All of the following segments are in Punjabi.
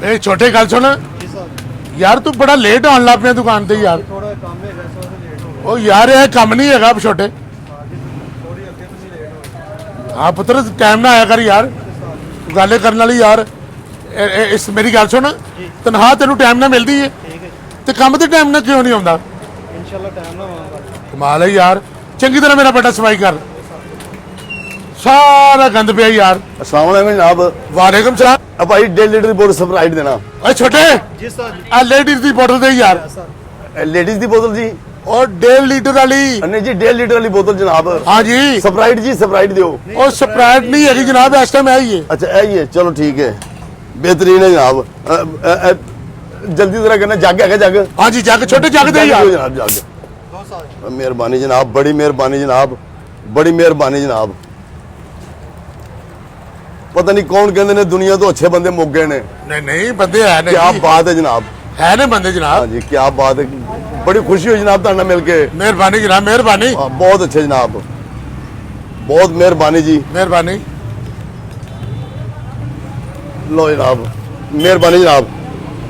ਇਹ ਛੋਟੇ ਗੱਲ ਸੁਣ ਯਾਰ, ਤੂੰ ਬੜਾ ਲੇਟ ਆਉਣ ਲੱਗ ਪਿਆ ਦੁਕਾਨ ਤੇ ਯਾਰ। ਥੋੜਾ ਕੰਮ ਹੈਗਾ ਸੋ ਲੇਟ ਹੋ ਉਹ ਯਾਰ ਇਹ ਕੰਮ ਨਹੀਂ ਹੈਗਾ ਛੋਟੇ। ਥੋੜੀ ਅੱਗੇ ਤੁਸੀਂ ਲੇਟ ਹੋ ਹਾਂ ਪੁੱਤਰ, ਟਾਈਮ ਨਾਲ ਆਇਆ ਕਰ ਯਾਰ, ਗੱਲ ਕਰਨ ਵਾਲੀ ਯਾਰ। ਇਸ ਮੇਰੀ ਗੱਲ ਸੁਣ, ਤਨਖਾਹ ਤੈਨੂੰ ਟਾਈਮ ਨਾਲ ਮਿਲਦੀ ਹੈ ਠੀਕ ਹੈ ਤੇ ਕੰਮ ਤੇ ਟਾਈਮ ਨਾਲ ਕਿਉਂ ਨਹੀਂ ਆਉਂਦਾ? ਇਨਸ਼ਾਅੱਲਾ ਟਾਈਮ ਨਾਲ ਆਵਾਂਗਾ। ਕਮਾਲ ਹੈ ਯਾਰ, ਚੰਗੀ ਤਰ੍ਹਾਂ ਮੇਰਾ ਬੇਟਾ ਸਫਾਈ ਕਰ, ਸਾਰਾ ਗੰਦ ਪਿਆ ਯਾਰ। अस्सलाम वालेकुम जनाब। ਵਾਲੇਕਮ ਸਲਾਮ। अब भाई 1.5 लीटर की बोतल स्प्राइट देना। ਓਏ ਛੋਟੇ, ਜੀ ਸਰ ਜੀ ਆ ਲੇਡੀਜ਼ ਦੀ ਬੋਤਲ ਦੇ ਯਾਰ। ਸਰ लेडीज की बोतल जी? ਉਹ 1.5 ਲੀਟਰ ਵਾਲੀ। नहीं जी 1.5 लीटर वाली बोतल जनाब। हाँ जी, स्प्राइट जी स्प्राइट दियो। ਉਹ ਸਪਰਾਈਟ ਨਹੀਂ ਹੈਗੀ ਜਨਾਬ, ਇਸ ਟਾਈਮ ਹੈ ਹੀ ਹੈ। अच्छा यही है, चलो ठीक है, बेहतरीन है जनाब। जल्दी जरा करना, जग है जग? हाँ जी, जग छोटे जग दे जग यार। दियो जनाब, जग। ਦੋ ਸਾਲ मेहरबानी जनाब, बड़ी मेहरबानी जनाब, बड़ी मेहरबानी जनाब। पता नहीं कौन कहते ने दुनिया तो अच्छे बंदे मुक गए ने। नहीं नहीं, बंदे है ने क्या जी। बात है जनाब, है ने बंदे हाँ जनाब। जी क्या बात है, बड़ी खुशी हुई जनाब तुहाडे नाल मिल के। मेहरबानी जनाब, मेहरबानी बहुत अच्छे जनाब, बहुत मेहरबानी जी। मेहरबानी। लो जनाब, मेहरबानी जनाब।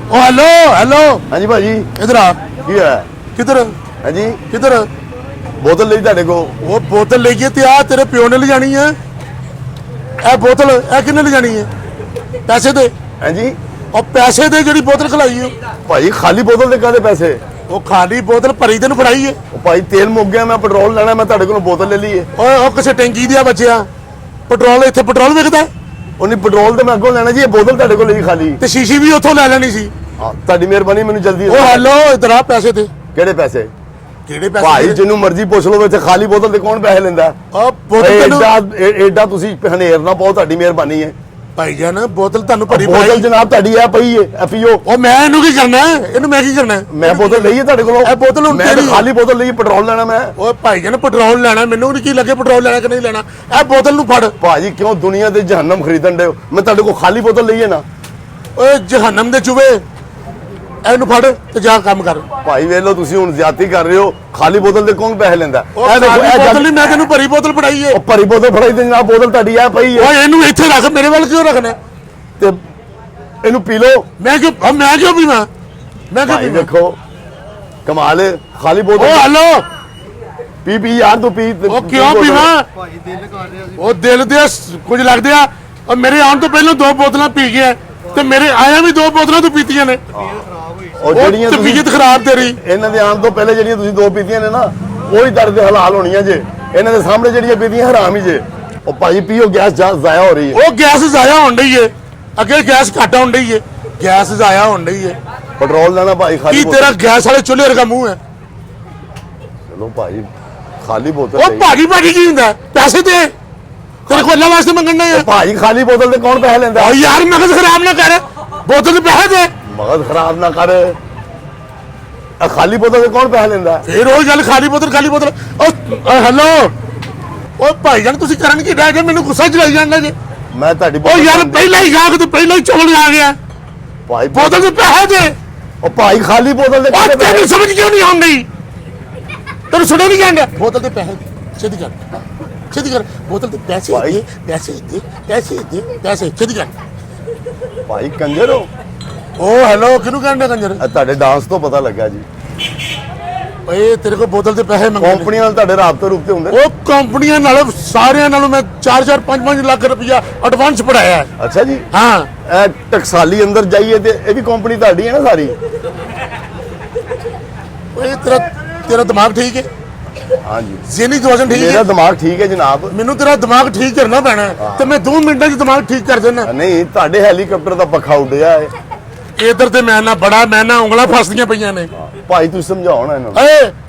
ओ हेलो हेलो, हाँ जी भाजी, इधर आ। की है? किधर हाँ जी, किधर? बोतल ली ਤੁਹਾਡੇ ਕੋ? वो बोतल लेके ते आ, तेरे प्यो ने ले जानी है। ए बोतल ए किन्ने ले जानी है? पैसे दे। हाँ जी और पैसे दे ਜਿਹੜੀ बोतल खलाई है। भाई खाली बोतल ਦੇ ਕਾਦੇ ਪੈਸੇ? वो खाली बोतल भरी तेन फड़ाई है। ਉਹ ਭਾਈ ਤੇਲ ਮੁੱਕ ਗਿਆ, ਮੈਂ ਪੈਟਰੋਲ ਲੈਣਾ, ਮੈਂ ਤੁਹਾਡੇ ਕੋਲੋਂ ਬੋਤਲ ਲੈ ਲਈ ਹੈ। ओए ओ किसे टैंकी दिया बच्चिया, पेट्रोल ਇੱਥੇ पेट्रोल ਵਿਕਦਾ ਹੈ ਉਹ ਨਹੀਂ ਪੈਟਰੋਲ ਤੇ ਮੈਂ ਅੱਗੋਂ ਲੈਣਾ ਜੀ, ਇਹ ਬੋਤਲ ਤੁਹਾਡੇ ਕੋਲ ਲਈ ਖਾਲੀ। ਤੇ ਸ਼ੀਸ਼ੀ ਵੀ ਉੱਥੋਂ ਲੈ ਲੈਣੀ ਸੀ। ਹਾਂ ਤੁਹਾਡੀ ਮਿਹਰਬਾਨੀ, ਮੈਨੂੰ ਜਲਦੀ ਉਹ ਹੈਲੋ, ਇਧਰ ਆ, ਪੈਸੇ ਦੇ। ਕਿਹੜੇ ਪੈਸੇ? ਕਿਹੜੇ ਭਾਈ ਪੈਸੇ? ਜਿਹਨੂੰ ਮਰਜ਼ੀ ਪੁੱਛ ਲਓ, ਇੱਥੇ ਖਾਲੀ ਬੋਤਲ ਤੇ ਕੌਣ ਪੈਸੇ ਲੈਂਦਾ? ਉਹ बोतल ਤੈਨੂੰ ਐਡਾ ਤੁਸੀਂ ਹਨੇਰ ਨਾ ਪਾਓ, ਤੁਹਾਡੀ ਮਿਹਰਬਾਨੀ ਹੈ। ਭਾਈਜਾਨ, बोतल ਤੁਹਾਨੂੰ ਭਰੀ ਬੋਤਲ ਫੜਾਈ। ਜਨਾਬ ਤੁਹਾਡੀ ਆ ਪਈ ਹੈ, ਆ ਪੀਓ। ਉਹ ਮੈਂ ਇਹਨੂੰ ਕੀ ਕਰਨਾ ਹੈ? ਇਹਨੂੰ ਮੈਂ ਕੀ ਕਰਨਾ ਹੈ? ਮੈਂ ਬੋਤਲ ਲਈ ਹੈ ਤੁਹਾਡੇ ਕੋਲੋਂ, ਇਹ ਬੋਤਲ ਹੁਣ ਮੈਂ ਤਾਂ ਤੇਰੀ। ਖਾਲੀ ਬੋਤਲ ਲਈ, ਪੈਟਰੋਲ ਲੈਣਾ ਮੈਂ। ਓਏ ਭਾਈਜਾਨ, ਪੈਟਰੋਲ ਲੈਣਾ, ਮੈਨੂੰ ਨਹੀਂ ਕੀ ਲੱਗੇ ਪੈਟਰੋਲ ਲੈਣਾ ਕਿ ਨਹੀਂ ਲੈਣਾ। ਇਹ ਬੋਤਲ ਨੂੰ ਫੜ। ਭਾਜੀ ਕਿਉਂ ਦੁਨੀਆ ਤੇ ਜਹੰਨਮ ਖਰੀਦਣ ਦੇ ਹੋ? ਮੈਂ ਤੁਹਾਡੇ ਕੋਲ ਖਾਲੀ ਬੋਤਲ ਲਈ ਹੈ ਨਾ। ਓਏ ਜਹੰਨਮ ਦੇ ਚੂਹੇ, ਇਹਨੂੰ ਫੜ ਤੇ ਜਾ ਕੰਮ ਕਰ। ਭਾਈ ਵੇਖ ਲਓ, ਤੁਸੀਂ ਹੁਣ ਜ਼ਿਆਦਤੀ ਕਰ ਰਹੇ ਹੋ। ਖਾਲੀ ਬੋਤਲ ਦੇ ਕੌਣ ਪੈਸੇ ਲੈਂਦਾ? ਉਹ ਇਹ ਦੇਖੋ, ਖਾਲੀ ਇਹ ਬੋਤਲ ਨਹੀਂ, ਮੈਂ ਤੈਨੂੰ ਭਰੀ ਬੋਤਲ ਫੜਾਈ ਏ। ਉਹ ਭਰੀ ਬੋਤਲ ਫੜਾਈ ਤੇ ਜਨਾਬ, ਬੋਤਲ ਤੁਹਾਡੀ ਆ ਪਈ ਹੈ ਓਏ ਇਹਨੂੰ ਇੱਥੇ ਰੱਖ, ਮੇਰੇ ਵੱਲ ਕਿਉਂ ਰੱਖਣਾ? ਤੇ ਇਹਨੂੰ ਪੀ ਲਓ। ਮੈਂ ਕਿਉਂ ਪੀਵਾਂ? ਮੈਂ ਕਿਉਂ ਭਾਈ ਪੀਵਾਂ? ਦੇਖੋ ਕਮਾਲ ਹੈ, ਖਾਲੀ ਓ ਬੋਤਲ ਹੈਲੋ, ਪੀ ਪੀ ਯਾਰ, ਤੂੰ ਪੀ। ਉਹ ਕਿਉਂ ਪੀਵਾਂ? ਭਾਜੀ ਦਿਲ ਕਰ ਰਿਹਾ ਸੀ ਉਹ ਦਿਲ ਦੇ ਕੁਝ ਲੱਗਦੇ ਆ। ਔਰ ਮੇਰੇ ਆਉਣ ਤੋਂ ਪਹਿਲਾਂ 2 ਬੋਤਲਾਂ ਪੀ ਗਿਆ ਤੇ ਮੇਰੇ ਆਇਆ ਵੀ 2 ਬੋਤਲਾਂ ਤੂੰ ਪੀਤੀਆਂ ਨੇ। ਤਬੀਅਤ ਖਰਾਬ ਹੋਈ ਉਹ ਜਿਹੜੀਆਂ ਉਹ ਤੁਸੀਂ ਤਬੀਅਤ ਖਰਾਬ ਤੇਰੀ। ਇਹਨਾਂ ਦੇ ਆਉਣ ਤੋਂ ਪਹਿਲੇ ਜਿਹੜੀਆਂ ਤੁਸੀਂ 2 ਪੀਤੀਆਂ ਨੇ ਨਾ, ਉਹੀ ਦਰਦ ਦੇ ਹਲਾਲ ਹੋਣੀਆਂ ਜੇ। ਇਹਨਾਂ ਦੇ ਸਾਹਮਣੇ ਜਿਹੜੀਆਂ ਪੀਤੀਆਂ ਹਰਾਮ ਹੀ ਜੇ। ਉਹ ਭਾਜੀ ਪੀਓ, ਗੈਸ ਜ਼ਾਇਆ ਹੋ ਰਹੀ ਹੈ। ਉਹ ਗੈਸ ਜ਼ਾਇਆ ਹੋਣ ਡਈ ਏ, ਅੱਗੇ ਗੈਸ ਘੱਟ ਹੋਣ ਡਈ ਏ, ਗੈਸ ਜ਼ਾਇਆ ਹੋਣ ਡਈ ਏ। ਪੈਟਰੋਲ ਲੈਣਾ ਭਾਈ, ਖਾਲੀ ਕੀ ਬੋਤਲ। ਤੇਰਾ ਗੈਸ ਵਾਲੇ ਚੁੱਲ੍ਹੇ ਵਰਗਾ ਮੂੰਹ ਹੈ? ਚਲੋ ਭਾਜੀ ਖਾਲੀ ਬੋਤਲ ਉਹ ਲਈ। ਭਾਜੀ ਕੀ ਹੁੰਦਾ? ਪੈਸੇ ਦੇ, ਤੇਰੇ ਕੋਲ ਅੱਲਾ ਵਾਸਤੇ ਮੰਗਣੇ ਆ। ਭਾਜੀ ਖਾਲੀ ਬੋਤਲ ਤੇ ਕੌਣ ਪੈਸੇ ਲੈਂਦਾ? ਓ ਯਾਰ ਮਗਜ਼ ਖਰਾਬ ਨਾ ਕਰ, ਬੋਤਲ ਦੇ ਪੈਸੇ ਦੇ। ਮਗਜ਼ ਖਰਾਬ ਨਾ ਕਰ, ਆ ਖਾਲੀ ਬੋਤਲ ਤੇ ਕੌਣ ਪੈਸੇ ਲੈਂਦਾ? ਫੇਰ ਉਹ ਗੱਲ, ਖਾਲੀ ਬੋਤਲ। ਓ ਹੈਲੋ, ਓ ਭਾਈਜਾਨ ਤੁਸੀਂ ਕਰਨ ਕੀ ਡਿਆ ਜੇ? ਮੈਨੂੰ ਗੁੱਸਾ ਚਲਾਈ ਜਾਂਦਾ ਜੇ। ਮੈਂ ਤੁਹਾਡੀ ਓ ਯਾਰ ਪਹਿਲਾਂ ਹੀ ਗਾਹਕ ਤੇ ਪਹਿਲਾਂ ਹੀ ਚੋਲ ਆ ਗਿਆ। ਭਾਈ ਬੋਤਲ ਦੇ ਪੈਸੇ ਦੇ। ਉਹ ਭਾਈ ਖਾਲੀ ਬੋਤਲ ਦੇ ਓ ਕਿਹੜੇ ਪੈਸੇ? ਤੈਨੂੰ ਸਮਝ ਕਿਉਂ ਨਹੀਂ ਆਉਂਦੀ? ਤੈਨੂੰ ਸੁਣਿਆ ਨਹੀਂ ਜਾਂਦਾ? ਬੋਤਲ ਦੇ ਪੈਸੇ ਦੇ, ਛੇਤੀ ਕਰ ਬੋਤਲ ਦੇ ਪੈਸੇ ਭਾਈ। ਦੇ, ਪੈਸੇ ਛੇਤੀ ਕਰ। ਭਾਈ ਕੰਜਰ ਹੋ? ਓ ਹੈਲੋ, ਕਿਹਨੂੰ ਕਹਿੰਦੇ ਕੰਜਰ? ਇਹ ਤੁਹਾਡੇ ਡਾਂਸ ਤੋਂ ਪਤਾ ਲੱਗਾ ਜੀ। ਓਏ ਤੇਰੇ ਕੋਲ ਬੋਤਲ ਦੇ ਪੈਸੇ ਮੰਗਦੇ ਨੇ। ਕੰਪਨੀ ਨਾਲ ਤੁਹਾਡੇ ਰਾਬਤੇ ਰੁਕਤੇ ਹੁੰਦੇ? ਉਹ ਕੰਪਨੀਆਂ ਨਾਲ ਸਾਰਿਆਂ ਨਾਲੋਂ ਮੈਂ 4-4 5-5 ਲੱਖ ਰੁਪਇਆ ਐਡਵਾਂਸ ਪੜਾਇਆ। ਅੱਛਾ ਜੀ। ਹਾਂ, ਇਹ ਟਕਸਾਲੀ ਅੰਦਰ ਜਾਈਏ ਤੇ ਇਹ ਵੀ ਕੰਪਨੀ ਤੁਹਾਡੀ ਹੈ ਨਾ ਸਾਰੀ? ਓਏ ਤੇਰਾ ਦਿਮਾਗ ਠੀਕ ਹੈ? ਹਾਂ ਜੀ, ਜ਼ਿਹਨੀ ਤਵਜ਼ਨ ਠੀਕ ਮੇਰਾ ਹੈ? ਦਿਮਾਗ ਠੀਕ ਹੈ ਜਨਾਬ। ਮੈਨੂੰ ਤੇਰਾ ਦਿਮਾਗ ਠੀਕ ਕਰਨਾ ਪੈਣਾ ਹੈ ਤੇ ਮੈਂ 2 ਮਿੰਟਾਂ 'ਚ ਦਿਮਾਗ ਠੀਕ ਕਰ ਦੇਣਾ। ਨਹੀਂ ਤੁਹਾਡੇ ਹੈਲੀਕਾਪਟਰ ਦਾ ਪੱਖਾ ਉੱਡਿਆ ਹੈ। ਇਧਰ ਤੇ ਮੈਂ ਨਾ ਉਂਗਲਾਂ ਫਸਦੀਆਂ ਪਈਆਂ ਨੇ। ਭਾਈ ਤੁਸੀਂ ਸਮਝਾਓ ਨਾ ਇਹਨਾਂ ਨੂੰ।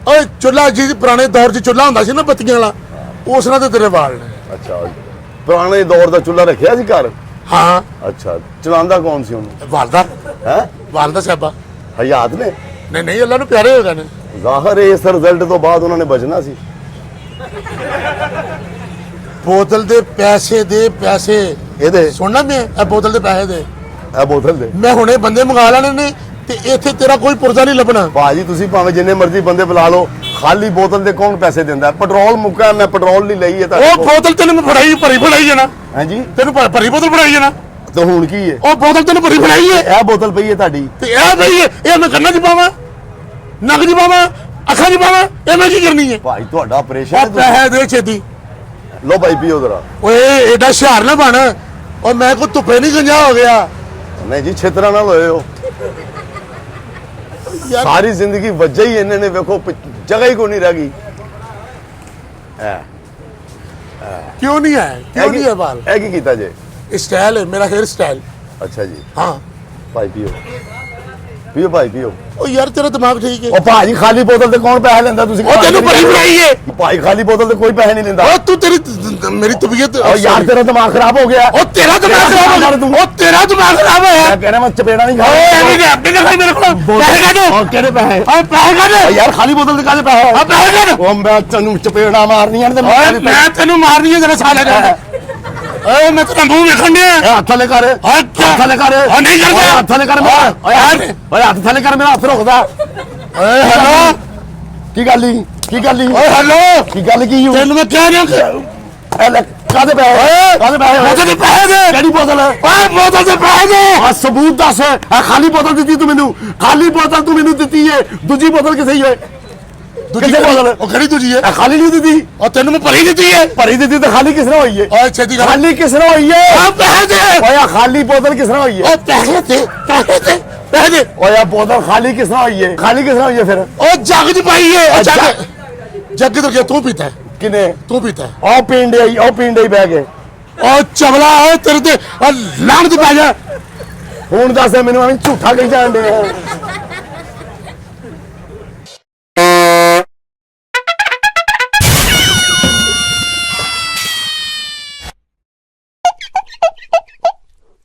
ਓਏ ਚੁੱਲ੍ਹਾ ਜੀ ਪੁਰਾਣੇ ਦੌਰ 'ਚ ਚੁੱਲ੍ਹਾ ਹੁੰਦਾ ਸੀ ਨਾ ਬੱਤੀਆਂ ਵਾਲਾ, ਉਸ ਨਾਲ ਤੇ ਤੇਰੇ ਵਾਲ ਨੇ। ਅੱਛਾ, ਪੁਰਾਣੇ ਦੌਰ ਦਾ ਚੁੱਲ੍ਹਾ ਰੱਖਿਆ ਸੀ ਘਰ? ਹਾਂ, ਅੱਛਾ, ਚਲਾਉਂਦਾ ਕੌਣ ਸੀ ਉਹਨੂੰ? ਵਾਲਦਾ ਸਾਹਿਬਾ। ਹਯਾਤ ਨੇ? ਨਹੀਂ, ਅੱਲਾ ਨੂੰ ਪਿਆਰੇ ਹੋ ਗਏ ਨੇ। ਜ਼ਾਹਰ ਹੈ ਇਸ ਰਿਜ਼ਲਟ ਤੋਂ ਬਾਅਦ ਉਹਨਾਂ ਨੇ ਬਚਣਾ ਸੀ। ਬੋਤਲ ਦੇ ਪੈਸੇ ਦੇ, ਪੈਸੇ ਇਹਦੇ ਸੁਣਨਾ ਮੈਂ, ਇਹ ਬੋਤਲ ਦੇ ਪੈਸੇ ਦੇ। ਇਹ ਬੋਤਲ ਦੇ ਮੈਂ ਹੁਣੇ ਬੰਦੇ ਮੰਗਾ ਲੈਣੇ ਨੇ ਤੇ ਇੱਥੇ ਤੇਰਾ ਕੋਈ ਪੁਰਜ਼ਾ ਨਹੀਂ ਲੱਭਣਾ। ਭਾਜੀ ਤੁਸੀਂ ਭਾਵੇਂ ਜਿੰਨੇ ਮਰਜ਼ੀ ਬੰਦੇ ਬੁਲਾ ਲਓ, ਖਾਲੀ ਬੋਤਲ ਦੇ ਕੌਣ ਪੈਸੇ ਦਿੰਦਾ? ਪੈਟਰੋਲ ਮੁੱਕਾ, ਮੈਂ ਪੈਟਰੋਲ ਨਹੀਂ ਲਈ ਹੈ ਉਹ ਬੋਤਲ ਤੈਨੂੰ ਮੈਂ ਭਰੀ ਫੜਾਈ ਜਾਣਾ। ਹਾਂਜੀ, ਤੈਨੂੰ ਭਰੀ ਬੋਤਲ ਫੜਾਈ ਜਾਣਾ। ਤੇ ਹੁਣ ਕੀ ਹੈ? ਉਹ ਬੋਤਲ ਤੈਨੂੰ ਭਰੀ ਫੜਾਈ ਹੈ ਇਹ ਬੋਤਲ ਪਈ ਹੈ ਤੁਹਾਡੀ। ਤੇ ਇਹ ਪਈ ਹੈ, ਇਹ ਮੈਂ ਕੰਨਾਂ 'ਚ ਪਾਵਾਂ, ਨੱਕ 'ਚ ਪਾਵਾਂ, ਅੱਖਾਂ 'ਚ ਪਾਵਾਂ, ਇਹ ਮੈਂ ਕੀ ਕਰਨੀ ਹੈ? ਭਾਈ ਤੁਹਾਡਾ ਆਪਰੇਸ਼ਨ ਉਹ ਹੈ ਤੁਸੀਂ- ਪੈਸੇ ਦੇ ਛੇਤੀ। ਲਓ ਭਾਈ ਪੀਓ ਜ਼ਰਾ। ਓਏ ਏਡਾ ਹੁਸ਼ਿਆਰ ਨਾ ਬਣ, ਉਹ ਮੈਂ ਕੋ ਧੁੱਪੇ ਨਹੀਂ ਗੰਜਾ ਹੋ ਗਿਆ ਨਹੀਂ ਜੀ ਛਿੱਤਰਾਂ ਨਾਲ ਹੋਏ ਹੋ। ਯਾਰ। ਸਾਰੀ ਜ਼ਿੰਦਗੀ ਵਜ੍ਹਾ ਹੀ ਇਹਨਾਂ ਨੇ ਵੇਖੋ ਜਗ੍ਹਾ ਹੀ ਕੋਈ ਨਹੀਂ ਰਹਿ ਗਈ। ਕਿਉਂ ਨਹੀਂ ਹੈ, ਕਿਉਂ ਨਹੀਂ ਹੈ ਬਾਲ? ਇਹ ਕੀ ਕੀਤਾ ਜੇ? ਸਟਾਈਲ ਹੈ ਮੇਰਾ, हेयर स्टाइल। ਅੱਛਾ ਜੀ हाँ ਭਾਈ ਪੀਓ ਪੀਓ ਭਾਈ ਪੀਓ। ओ यार तेरा दिमाग ठीक है। ਉਹ ਭਾਜੀ ਖਾਲੀ ਬੋਤਲ ਤੇ ਕੌਣ ਪੈਸੇ ਲੈਂਦਾ? ਤੁਸੀਂ ओ तेनू भरी फड़ाई है। ਭਾਈ ਖਾਲੀ ਬੋਤਲ ਤੇ ਕੋਈ ਪੈਸੇ ਨਹੀਂ ਲੈਂਦਾ। ओ तू तेरी मेरी तबीयत। ਉਹ ਯਾਰ ਤੇਰਾ ਦਿਮਾਗ ਖਰਾਬ ਹੋ ਗਿਆ। ओ तेरा दिमाग खराब हो गया। ओ तेरा दिमाग खराब है ਮੈਂ ਕਹਿ ਰਿਹਾ ਮੈਂ ਚਪੇੜਾ ਨਹੀਂ ओए ਖਾਣਾ। अभी दे अपने दिखाई मेरे को पैसे का दे। ਉਹ ਕਿਹੜੇ ਪੈਸੇ? ओए पैसे का दे। ਉਹ ਯਾਰ ਖਾਲੀ ਬੋਤਲ ਦੇ ਕਾਹਦੇ ਪੈਸੇ? ओ पैसे का दे। ਉਹ ਮੈਂ ਤੈਨੂੰ ਚਪੇੜਾ ਮਾਰਨੀਆਂ ਨੇ ਤੇ ओए मैं तेनू मारनी है तेरे साले का। ओए मैं तेरा मुंह देखण दे। ਹੱਥ ਥੱਲੇ ਕਰ। हट ਹੱਥ ਥੱਲੇ ਕਰ। ओ नहीं करदा। ਓਏ ਹੱਥ ਥੱਲੇ ਕਰ ਮੇਰਾ। ਓਏ ਹੱਥ ਥੱਲੇ ਕਰ ਮੇਰਾ ਹੱਥ ਰੁਕਦਾ। ओए हेलो ਕੀ ਗੱਲ ਈ? ਕੀ ਗੱਲ ਈ? ओए हेलो ਕੀ ਗੱਲ ਕੀ ਹੋਈ? तेनू मैं कह रहा हूं ਇਹ ਲੈ ਕਾਹਦੇ ਪੈਸੇ? ਕਾਹਦੇ ਪੈਸੇ? बोतल के पैसे दे। ਕਿਹੜੀ ਬੋਤਲ ਹੈ? ओए बोतल के पैसे दे। ਆ ਸਬੂਤ ਦੱਸ। ਆ ਖਾਲੀ ਬੋਤਲ ਦਿੱਤੀ ਤੂੰ ਮੈਨੂੰ। ਖਾਲੀ ਬੋਤਲ ਤੂੰ ਮੈਨੂੰ ਦਿੱਤੀ ਏ। ਦੂਜੀ ਬੋਤਲ ਕਿੱਥੇ ਹੈ? दूजी किसे बोतल? ओ खड़ी तुझी है। ਇਹ ਖਾਲੀ ਨਹੀਂ ਦਿੱਤੀ। और तेनू मैं भरी दी है। ਭਰੀ ਦਿੱਤੀ ਤੇ ਖਾਲੀ ਕਿਸ ਤਰ੍ਹਾਂ ਹੋਈ ਏ? ओए छेती कर। ਖਾਲੀ किस तर੍ਹਾਂ ਹੋਈ ਏ? ओ पैसे दे। ਓਏ ਆ ਖਾਲੀ ਬੋਤਲ ਕਿਸ ਤਰ੍ਹਾਂ ਹੋਈ ਏ? ओ पैसे दे पैसे दे पैसे दे। ਓਏ ਆ ਬੋਤਲ ਖਾਲੀ ਕਿਸ ਤਰ੍ਹਾਂ ਹੋਈ ਏ? ਖਾਲੀ ਕਿਸ ਤਰ੍ਹਾਂ ਹੋਈ ਏ ਫਿਰ? ओ जग च पाई है। ओ जग। जग जग तो क्या तू पीता है? ਕਿਨੇ? तू पीता है। ਉਹ ਪਿੰਡੇ ਆਈ, ਉਹ ਪਿੰਡੇ ਹੀ ਬਹਿ ਗਏ। ओ चबला है तेरे ते लानत पै जा। ਹੁਣ ਦੱਸ ਮੈਨੂੰ ਐਵੇਂ ਝੂਠਾ ਕਹੀ ਜਾਣ ਦੇ।